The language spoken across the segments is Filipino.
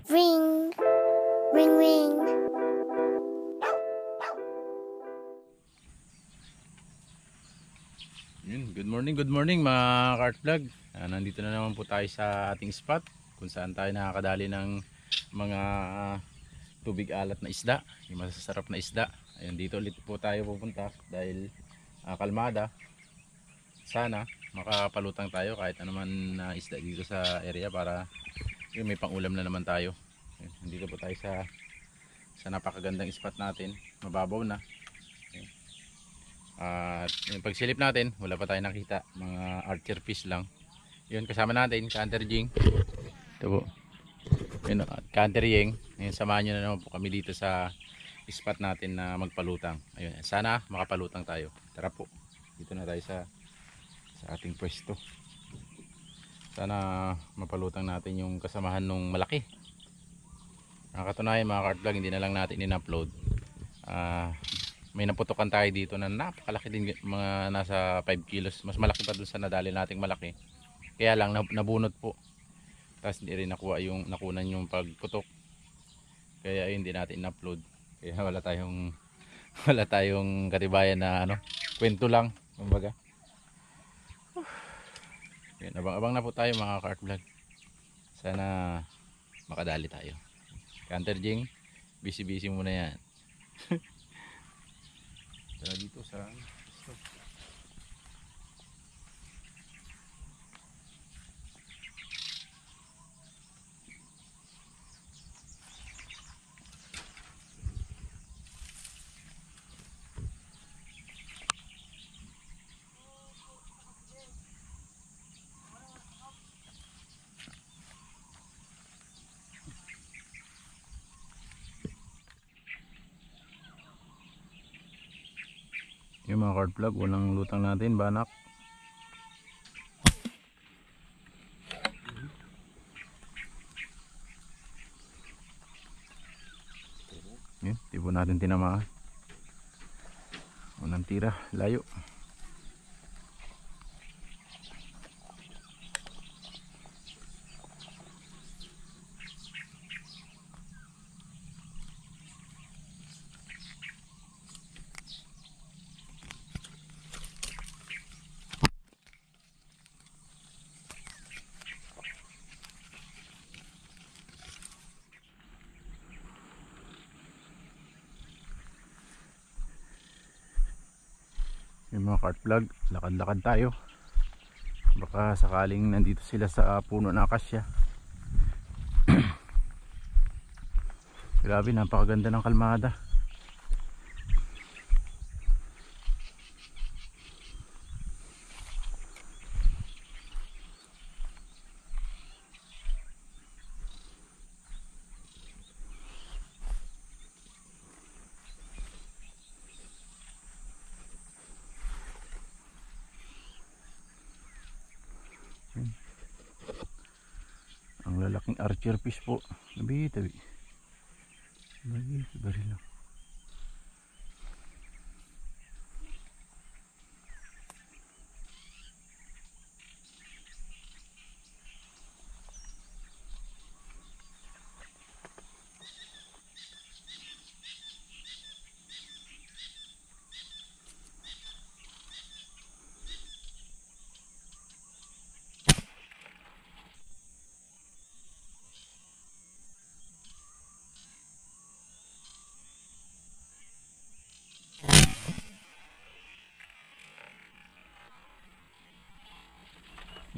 Ring, ring, ring. Good morning mga Kart Vlog. Nandito na naman po tayo sa ating spot kung saan tayo nakakadali ng mga tubig alat na isda, yung masasarap na isda. Ayun, dito ulit po tayo pupunta dahil kalmada. Sana makapalutang tayo kahit anuman na isda dito sa area para may pangulam na naman tayo. Ayun, nandito po tayo sa napakagandang spot natin, mababaw na. At yung pagsilip natin, wala pa tayong nakita, mga archer fish lang. Yun, kasama natin, Canter Jing. Ito po. Yun, at Canter Yeng. Ngayon, samahan nyo na naman po kami dito sa spot natin na magpalutang. Ayun, sana makapalutang tayo. Tara po, dito na tayo sa ating pwesto. Sana mapalutang natin yung kasamahan nung malaki. Nakakatunayan mga Kart Vlog, hindi na lang natin in-upload. May naputukan tayo dito na napakalaki din, mga nasa 5 kilos, mas malaki pa dun sa nadali nating malaki, kaya lang nabunot po, tapos hindi rin nakunan yung pagputok, kaya ayun, hindi natin in-upload, kaya wala tayong katibayan na kwento lang kumbaga. Abang-abang na po tayo mga Kart Vlog, sana makadali tayo. Canter Jing, busy muna yan. Tara dito sa stop. Yung mga Kart Vlog, unang lutang natin, banak. Yun, di po natin tinamaan. Unang tira, layo. Yung mga Kart Vlog, lakad-lakad tayo, baka sakaling nandito sila sa puno na akasya. Grabe, napakaganda ng kalmada. Ang lalaking archer fish po. Tabi lang.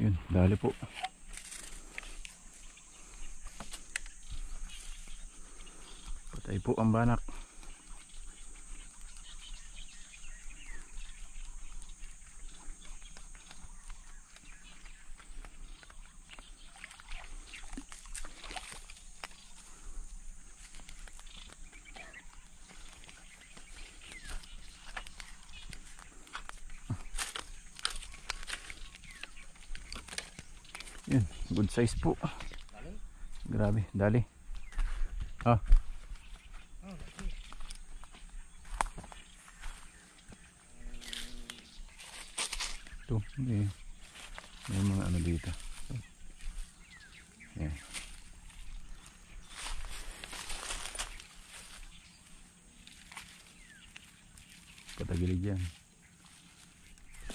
Yun, dali po. Patay po ang banak. Yun, good size po. Grabe, dali. Ito, may mga dito. Yan. patagilid yan.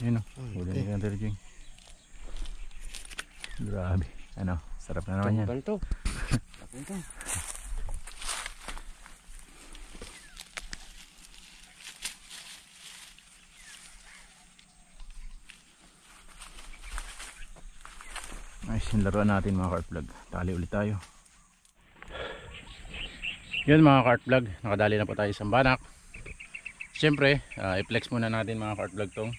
Yun o, huli ni Hunter Jing. Grabe, ano, sarap na naman yan. Ito. Ito. Nice yung laruan natin mga cart vlog. Tali ulit tayo. Yun mga cart vlog, nakadali na po tayo sa banak. Siyempre, i-flex muna natin mga cart vlog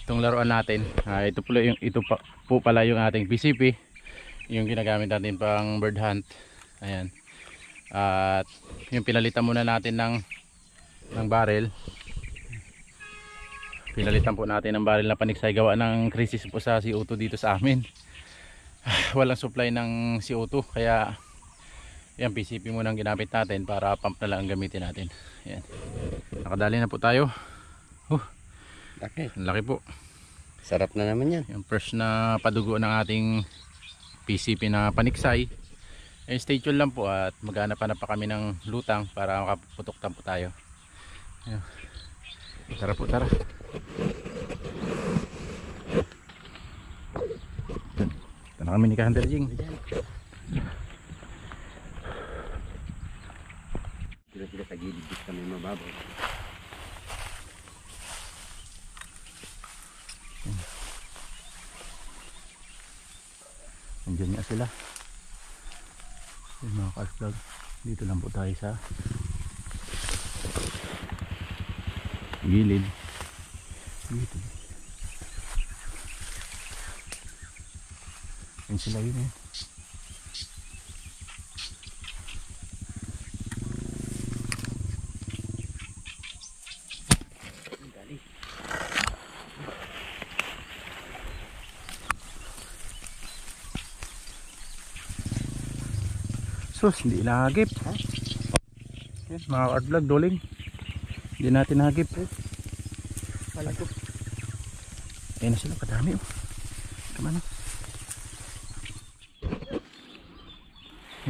itong laruan natin. Ito po pala yung ating PCP, yung ginagamit natin pang bird hunt. Ayan. At yung pinalitan muna natin ng barrel. Pinalitan po natin ng barrel na paniksay gawa ng crisis po sa CO2 dito sa amin. Walang supply ng CO2 kaya yan, PCP muna ang ginamit natin para pump na lang ang gamitin natin. Ayan. Nakadali na po tayo. Laki. Laki po. Sarap na naman yan. Yung first na padugo ng ating PCP na paniksay. Stay tuned lang po at maghanap-hanap pa kami ng lutang para makaputok po tayo. Ayan. Tara po, tara. Ito na kami ni Hunter Jing. Sila sa gilid kami mababaw. Nandiyan nga sila. Yung mga cart vlog. Dito lang po tayo sa gilid. Dito. Yan sila yun eh. Sus, hindi nahagip. Yan, mga cart vlog, doling. Hindi natin nahagip. Palagop. Ayun na sila, kadami oh. Kamano.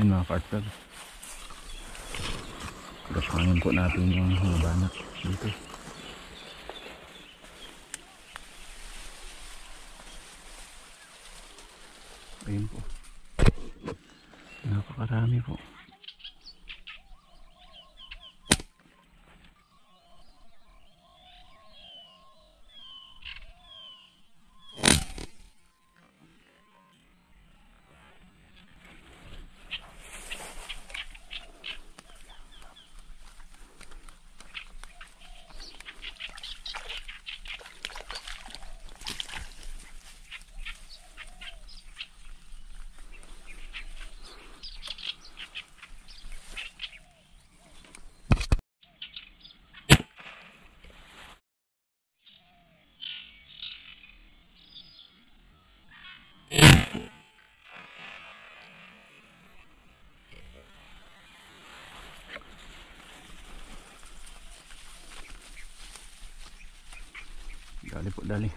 Yan mga cart vlog. Gapangin po natin yung mga banak dito. Ayun po. Napakarami po. Dali po, dali.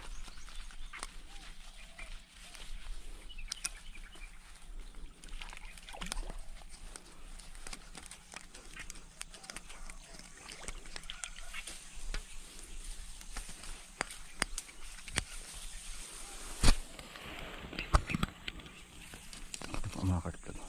Ito po mga kartag.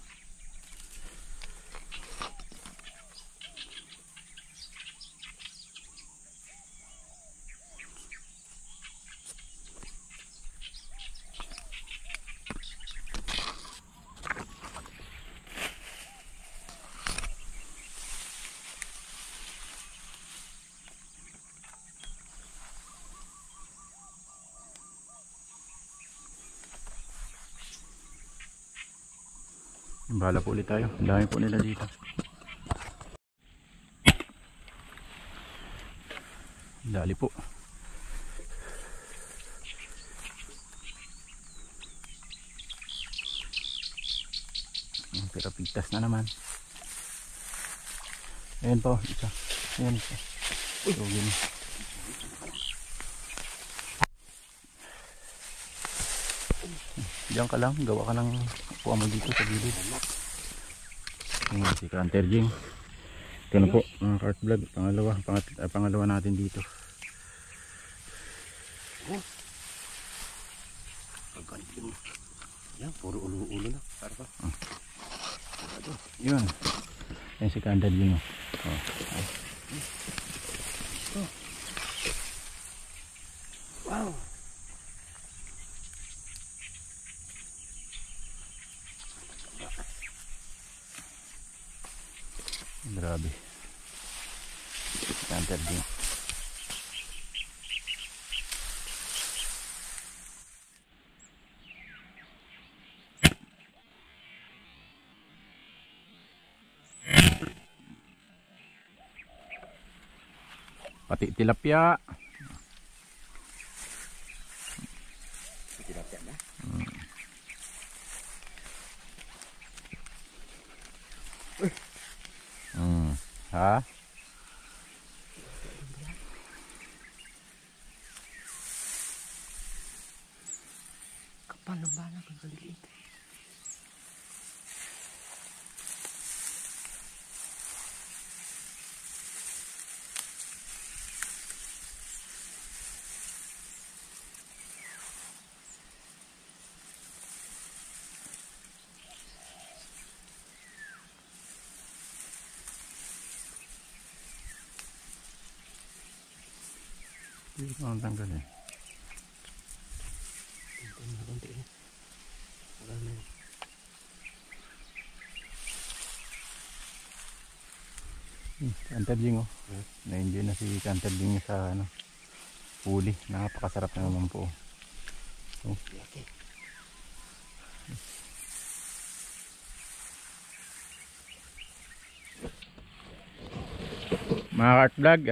Bahala po ulit tayo. Ang dami po nila dito. Dali po. Pero pigtas na naman. Ayan po, isa. Ayan isa. So, gini. Diyan ka lang, gawa ka ng upuan mo dito sa gilid. Ayan si Hunter Jing. Ito na po mga Kart Vlog, pangalawa natin dito. Yan, puro ulo-ulo na. Para pa. Yun. Yan si Kandad yun. Wow. Grabe. Kandad yun. Pati tilapia. Tilapia na. Ha? Kapal ng banak ang kaliit. Hindi ko ang tanggal eh. Kantadling oh. Na-enjoy na si Kantadling sa ano, huli. Napakasarap na naman po. Oh. Mga Kart Vlog,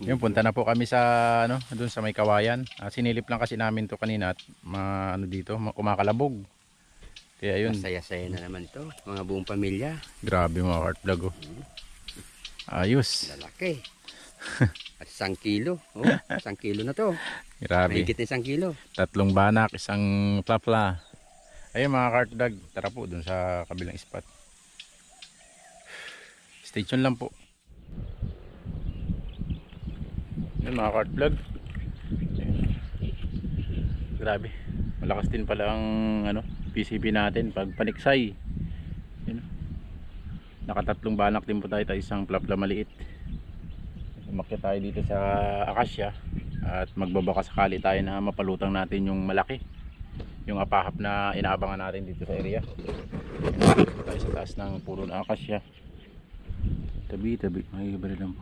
yun, punta na po kami sa ano, doon sa may kawayan. Sinilip lang kasi namin to kanina at ano dito, kumakalabog. Kaya yun. Masaya-saya na naman ito. Mga buong pamilya. Grabe mga Kart Vlog oh. Ayos. Lalaki. At 1 kilo. Oh, 1 kilo na to. Grabe. Mahigit na 1 kilo. 3 banak, 1 plapla. Ayun mga Kart Vlog, tara po doon sa kabilang spot. Stay tuned lang po. Yun mga Kart Vlog. Grabe. Malakas din pala ang ano, PCB natin pag paniksay. Yun. Naka3 banak din po tayo, 1 plapla maliit. Umakyat tayo dito sa akasya at magbabaka sakali tayo na mapalutang natin yung malaki. Yung apahap na inaabangan natin dito sa area. Dito tayo sa taas ng puno ng akasya. Tabi-tabi, makikibari lang po.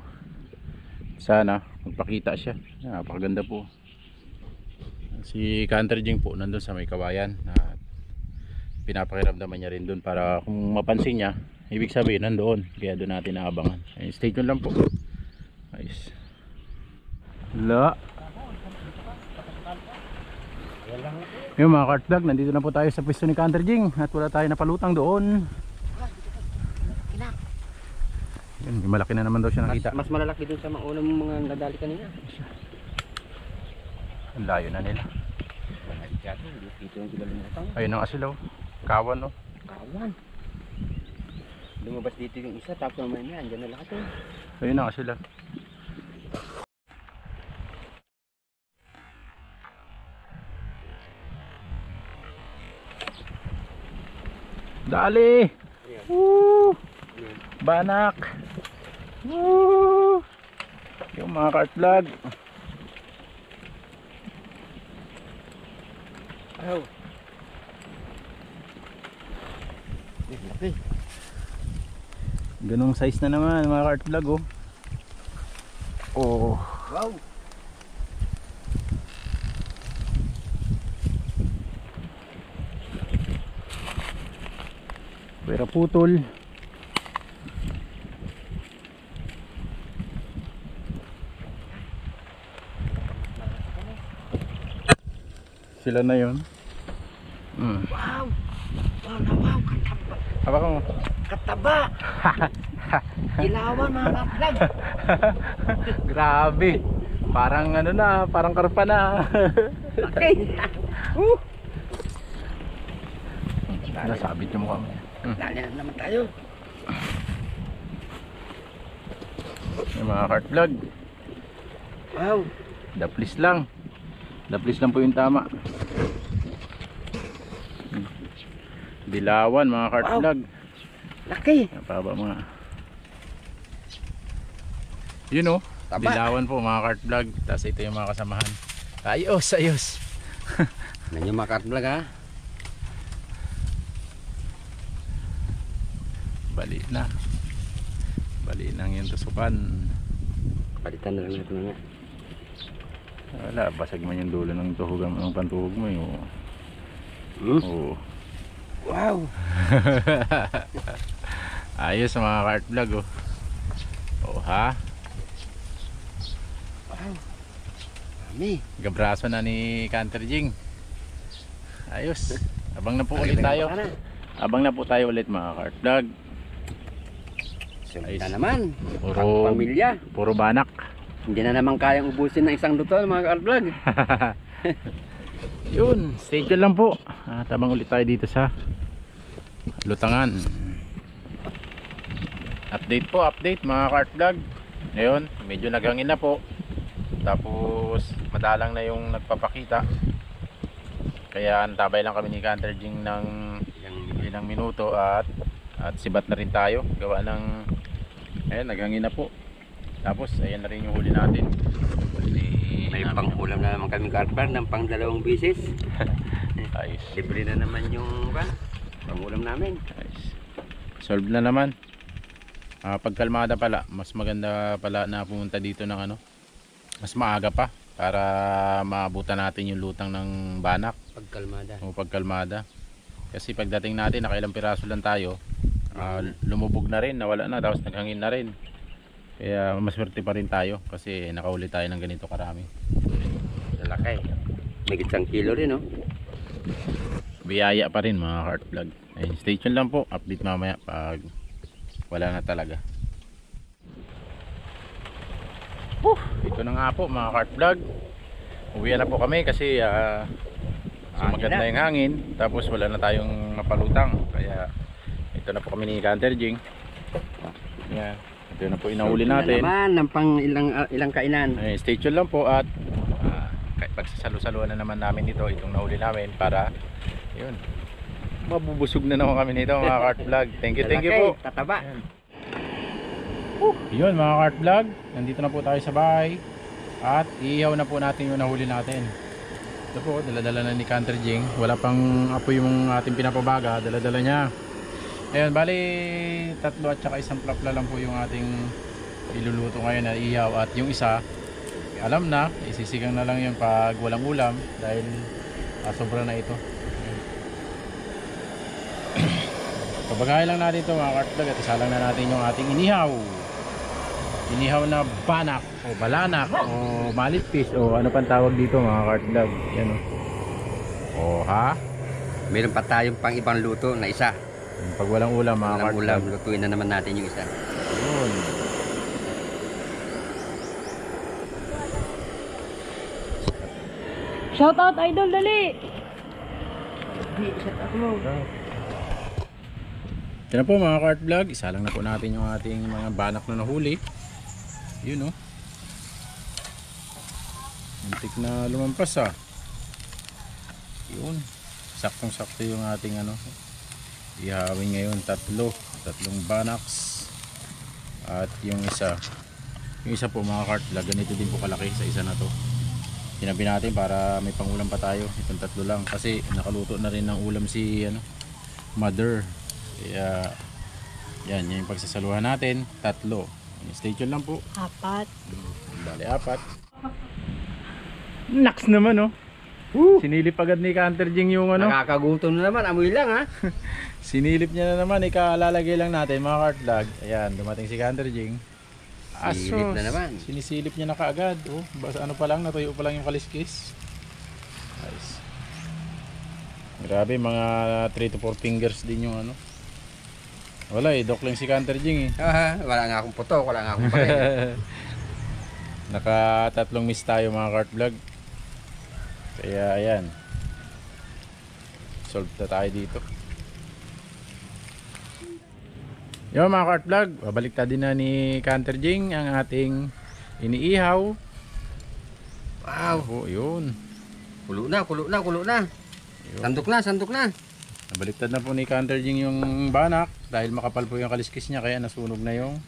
Sana magpakita siya. Napakaganda po. Si Kantadling po nandun sa may kawayan at pinapakiramdaman niya rin doon para kung mapansin niya, ibig sabihin nandoon. Kaya doon natin naabangan. Stay tuned lang po. Nice. La. Yung mga Kart Vlog, nandito na po tayo sa pwesto ni Kantadling at wala tayo napalutang doon. Yun, malaki na naman daw siya nakita. Mas malalaki dun sa mga unang mga nadali kanina. Ang layo na nila. Dito yung sila lumutang. Ayun ang asilaw. Kawan oh. Kawan. Lumabas dito yung isa, tapos naman yan. Diyan na lahat eh. Ayun ang asilaw. Dali! Woo! Banak! Woo! Yung mga Kart Vlog. Ayaw. Laki. Ganong size na naman mga Kart Vlog oh. Oh. Wow. Pera putol. Sila na yun. Wow. Wow na wow. Kataba. Haba ko mo. Kataba. Ilawan mga kaplag. Grabe. Parang ano na, parang karpa na. Laki. Nasabit yung mukha mo. Dali na naman tayo. Yung mga cart vlog. Wow. Daplis lang. Daplis lang po yung tama. Dilawan mga cart Wow. vlog. Laki. Napaba mga. Yun o. Taba. Dilawan po mga cart vlog. Tapos ito yung mga kasamahan. Ayos, ayos. Nanyo mga cart vlog ha. Bali na. Bali nang yung tusukan. Palitan na lang natin mga. Wala, basag man yung dulo ng tuhugan ng pantuhog mo yung. Oo. Wow. Ayos mga cart vlog oh. Oh ha. Wow. Dami. Gabraso na ni Canter Jing. Ayos. Abang na po ulit tayo. Abang na po tayo ulit mga cart vlog. Ayos na naman. Puro Pang pamilya. Puro banak. Hindi na naman kayang ubusin ng isang luto mga cart vlog. Yun, stay tuned lang po. Tabang ulit tayo dito sa Lutangan. Update po, update mga cart vlog. Ngayon, medyo naghangin na po. Tapos madalang na yung nagpapakita. Kaya antabay lang kami ni Canter Jing ng ilang minuto at sibat na rin tayo. Gawa ng ayan, naghangin na po. Tapos ayan na rin yung huli natin. May pang-ulam na naman kami cart vlog ng pang 2 bisis. Ayos. Libre na naman yung pang-ulam namin. Ayos. Solve na naman. Pagkalmada pala, mas maganda pala na pumunta dito ng ano, mas maaga pa para maabutan natin yung lutang ng banak Pagkalmada. o pagkalmada. Kasi pagdating natin nakailang piraso lang tayo, lumubog na rin, nawala na, tapos naghangin na rin. Kaya maswerte pa rin tayo kasi nakahuli tayo ng ganito karami. Lalaki. May 1 kilo rin no. Biyaya pa rin mga cart vlog. Ayun, stay tuned lang po, update mamaya pag wala na talaga. Ito na nga po mga cart vlog. Uwi na po kami kasi maganda yung hangin. Tapos wala na tayong mapalutang. Kaya ito na po kami ni Canter Jing. Yan. Ito na po inahuli natin. Naman ng pang ilang kainan. Ay, stay tuned lang po at pagsasalo-saluan na naman namin dito itong nahuli namin para yun, mabubusog na naman kami nito mga cart vlog. Thank you po. Tataba. Yun mga cart vlog, nandito na po tayo sa bahay at iihaw na po natin yung nahuli natin. Ito po, daladala na ni Canter Jing. Wala pang apoy yung ating pinapabaga, daladala niya. Ayun, bali 3 at saka 1 plapla lang po yung ating iluluto ngayon na ihaw. At yung isa, alam na, isisigang na lang yun pag walang ulam dahil sobra na ito. Pabagahin lang natin ito mga cart vlog at isalang na natin yung ating inihaw. Inihaw na banak o balanak o malipis o ano pang tawag dito mga cart vlog. Yan o. O ha? Meron pa tayong pang ibang luto na isa. Pag walang ulam mga cart Walang ulam, vlog. lutuin na naman natin yung isa. Yun. Shout out idol dali. Ito na po mga cart vlog. Isa lang na po natin yung ating mga banak na nahuli. Yun o. Muntik na lumampas ah. Yun. Saktong sakto yung ating ano. Ihawin ngayon 3 banaks. At yung isa. Yung isa po mga cart vlog. Ganito din po kalaki sa isa na to. Tinabi natin para may pangulam pa tayo. Itong 3 lang. Kasi nakaluto na rin ng ulam si ano, mother. Kaya yan yung pagsasaluhan natin. 3. Stay tuned lang po. 4. Bali 4. Naks naman oh. Sinilip agad ni Canter Jing yung ano. Nakakagutom na naman, amoy lang ha. Sinilip niya na naman. Ikalalagay lang natin mga cart vlog. Ayan, dumating si Canter Jing. Silip na naman. Sinisilip niya na kaagad. Oh, basta ano pa lang, natuyo pa lang yung kaliskis. Nice. Grabe, mga 3 to 4 fingers din yung ano. Wala eh, dokling si Canter Jing eh. Wala nga akong puto, wala nga akong pake. Naka 3 miss tayo mga cart vlog. Kaya ayan. Solve na tayo dito. Yo mga Kart Vlog, babaliktad din na ni Canter Jing ang ating iniihaw. Wow. Oh, yun. Kulo na, kulo na, kulo na. Yun. Sandok na, sandok na. Nabaliktad na po ni Canter Jing yung banak dahil makapal po yung kaliskis niya kaya nasunog na yung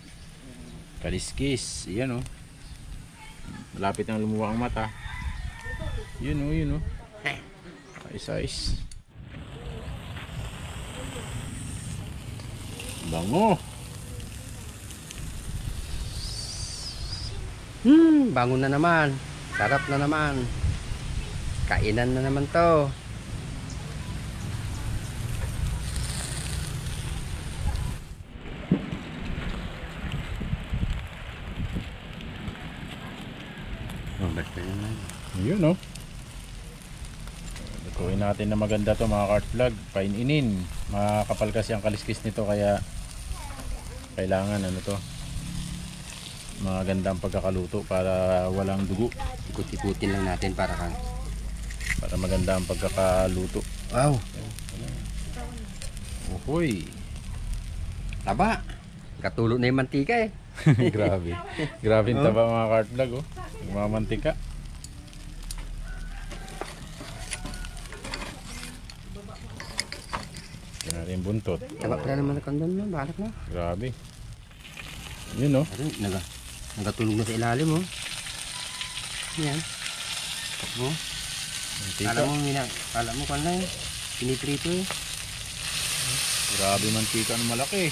kaliskis. Iyan oh. Malapit na lumuwang ang mata. Yun oh, yun oh. Size. Bango. Bangon na naman. Sarap na naman. Kainan na naman to. Oh, basta naman. Yun oh. Lutuin natin na maganda to mga Kart Vlog. Paininin. Makakapal kasi ang kaliskis nito kaya kailangan ano to. Maganda ang pagkakaluto para walang dugo. Ikut-ikutin lang natin para kang. Para maganda ang pagkakaluto. Wow. Uhoy. Taba. Katulo na yung mantika eh. Grabe. Grabe yung taba mga Kart Vlog oh. Mamantika. Yan natin yung buntot. Taba pala naman ang kandon mo. Balak mo. Grabe. Yun oh. Ano, nagatulog na sa ilalim oh. Yan. Oh. Mantika. Kala mo kung ano eh. Piniprito eh. Grabe mantika na malaki.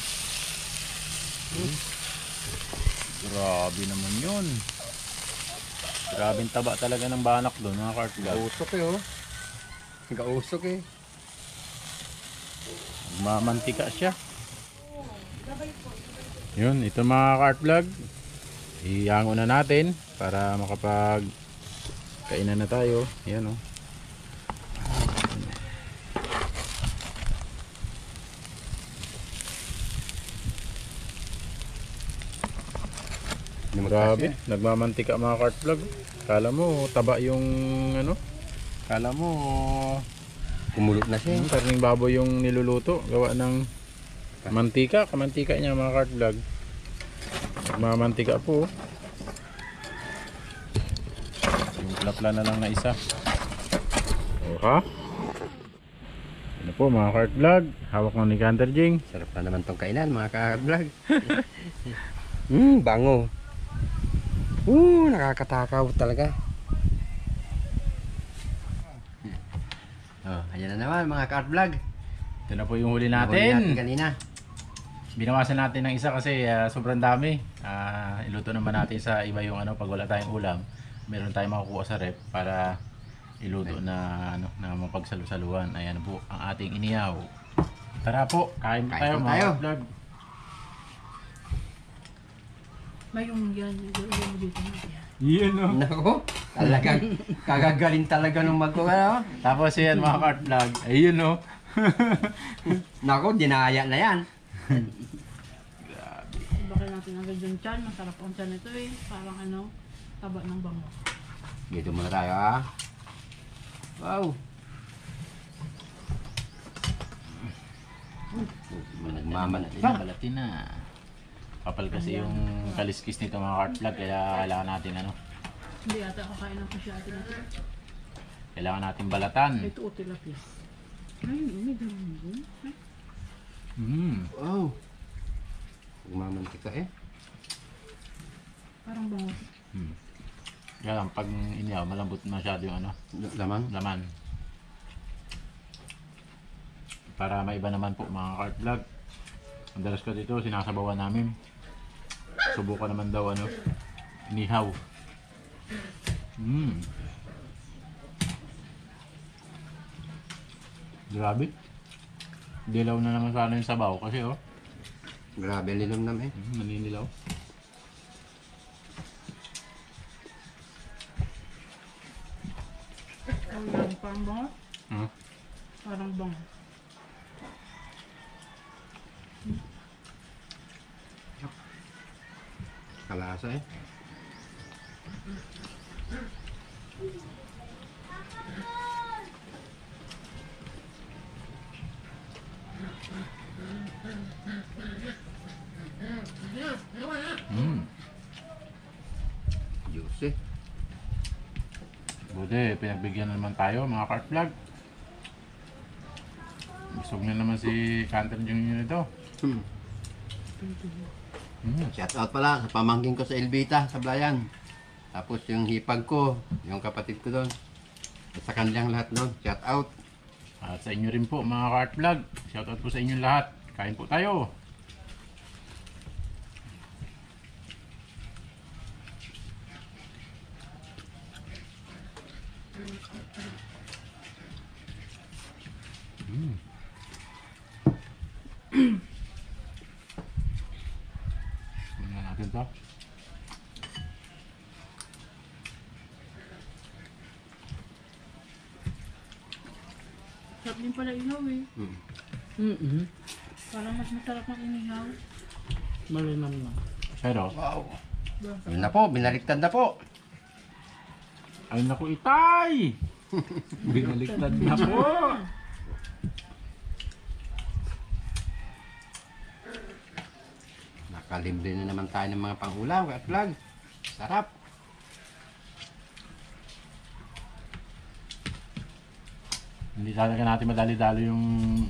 Grabe naman yun. Grabe yung taba talaga ng banak doon mga Kart Vlog. Kausok eh oh. Kausok eh. Mamantika siya. Yun, ito mga Kart Vlog. Ihango na natin para makapag kainan na tayo. Yan oh. Grabe, nagmamantika mga Kart Vlog. Kala mo taba yung ano? Kala mo Kumulot na siya. karning baboy yung niluluto, gawa ng mantika, kamantika niya mga Kart Vlog. Nagmamantika po. Yung plapla na lang na isa. Oha. Ano po mga Kart Vlog, hawak mo ni Canter Jing. Sarap na naman tong kainan mga ka-vlog. Bango. Nakakatakaw talaga. Oh, ayan na naman mga ka-vlog. Ito na po yung huli Nahuli natin. kanina. Binawasan natin ng isa kasi sobrang dami. Iluto naman natin sa iba yung ano pag wala tayong ulam. Meron tayong makukuha sa rep para iluto na ano na mapagsalu-saluhan. Ayan po ang ating inihaw. Tara po, kain po Kain tayo po mga tayo. vlog. May yung yan, yung dito na yan. Yan o. Nako, talagang kagagaling talaga nung magkuha. Tapos yan mga Kart Vlog. Ayun o. Nako, dinaya na yan. Bakit natin agad yung tiyan, masarap ang tiyan ito eh. Parang ano, taba ng bango. Dito muna tayo ha. Wow. Nagmamantika. Balatin na. Kapal kasi yung kaliskis nito mga Kart Vlog. Kaya kailangan natin ano. Hindi ata kakain ng pasya atin ito. Kailangan natin balatan. Ito o tilapia. Ayun, may ganun yun. Wow. Nagmamantika eh. Parang bango. Kaya lang, pag inihaw, malambot masyado yung ano, Laman. laman. Para maiba naman po mga Kart Vlog. Ang dalas ko dito, sinasabawan namin. Subukan naman daw ano, inihaw. Grabe. Dilaw na naman sana yung sabaw kasi oh. Grabe linom eh. Naninilaw. Ang yan, parang bango. Hmm? Parang bango. Kalasa eh. Buti, pinagbigyan na naman tayo mga Kart Vlog. Busog na naman si Canter Jr. nito. Shout out pala sa pamangkin ko sa Elvita, sa Blayan. Tapos yung hipag ko, yung kapatid ko doon. At sa kanilang lahat doon, shout out. At sa inyo rin po mga Kart Vlog. Shoutout po sa inyong lahat. Kain po tayo. Tingnan natin to. Sarap din pala ilaw eh. Parang mas masarap ang inihaw. Malinam na. Pero, Wow. Yun na po, binaliktad na po. ay naku itay! Binaliktad na po! Nakalibre na naman tayo ng mga pangulam, Kart Vlog. Sarap. Hindi talaga natin madali-dali yung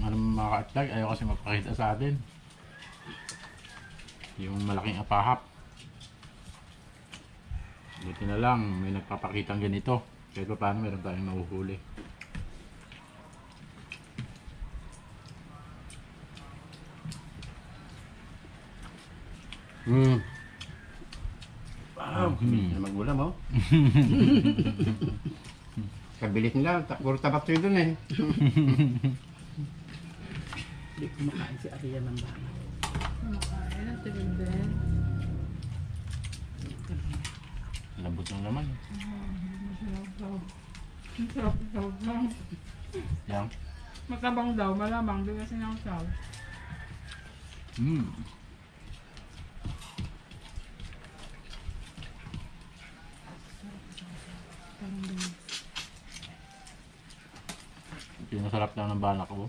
ano, mga Kart Vlog. Ayaw kasi magpakita sa atin. Yung malaking apahap. Buti na lang, may nagpapakitang ganito. Kahit pa paano meron tayong nahuhuli. Wow. Na magulam, oh. Kabilis nila, puro tabak sa'yo dun eh. Hindi kumakain si Aria ng bana. Kumakain ang tigil din. Lambot ng laman. Masarap lang. Yan. Matabang daw, malamang. Di kasi ng saw. Pinasarap lang ng balak ko.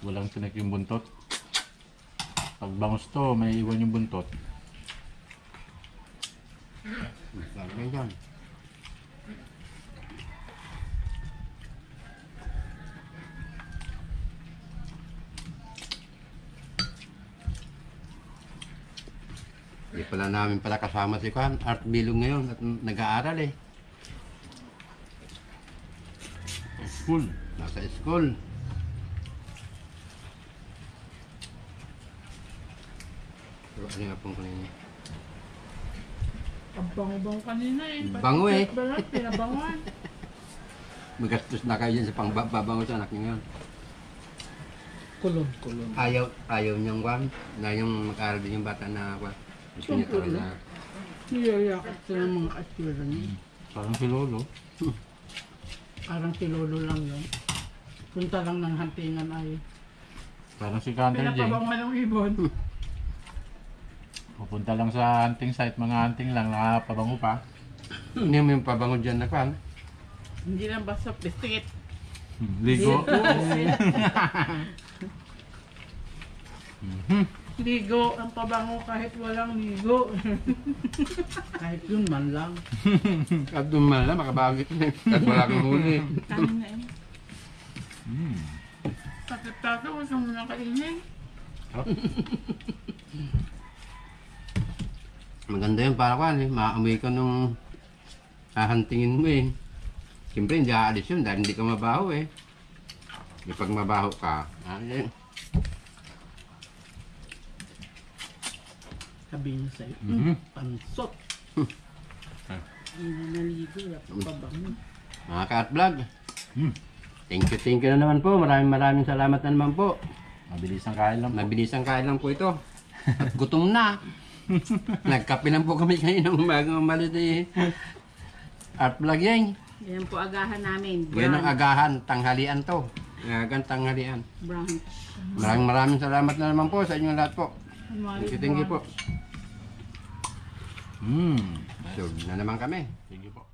Walang tinik yung buntot. Pag bangus to, may iwan yung buntot. Lagyan dyan. Hindi pala namin pala kasama si Kwan, Art Bilong ngayon at nag-aaral eh. Full. Nasa school. Pero ano nga pong kanina? Ang bango-bango kanina eh. Bango eh. Balat, pinabangon. Magastos na kayo dyan sa pangbabango sa anak niyo ngayon. Kulon. Ayaw niyang Kwan, na yung mag-aaral din yung bata na Kwan. Gusto niya talaga. Niyayakap sila ng mga aswira niya. Parang si Lolo. Parang si Lolo lang yun. Punta lang ng hantingan ay. Parang si Canter J. Pinapabangan ng ibon. Pupunta lang sa hunting site, mga hunting lang, nakapabango pa. Hindi mo yung pabango dyan na Kwan. Hindi lang basta pistit. Ligo. Ligo ang pabango kahit walang ligo. Kahit yun man lang. At dumal na, makabagit na. At wala kang huli. Kanin na eh. Takot-takot, huwag kang muna kainin. Maganda yun para Kwan eh. Maamoy ka nung hahantingin mo eh. Siyempre hindi aalis yun dahil hindi ka mabaho eh. Pag mabaho ka, Sabi niya sa'yo, pansot. Hindi na naligo, wala pa pabango. mga ka-art vlog. Thank you na naman po. Maraming salamat na naman po. Mabilis ang kain lang po. Mabilis ang kain lang po ito. At gutom na. Nagkape lang po kami kayo ng umagang umalis ni Art Vlog yan. Yan po agahan namin. Yan ang agahan, tanghalian to. Agahan tanghalian. Brunch. Maraming salamat na naman po sa inyong lahat po. Thank you po. Mm. So, na naman kami. Sige po.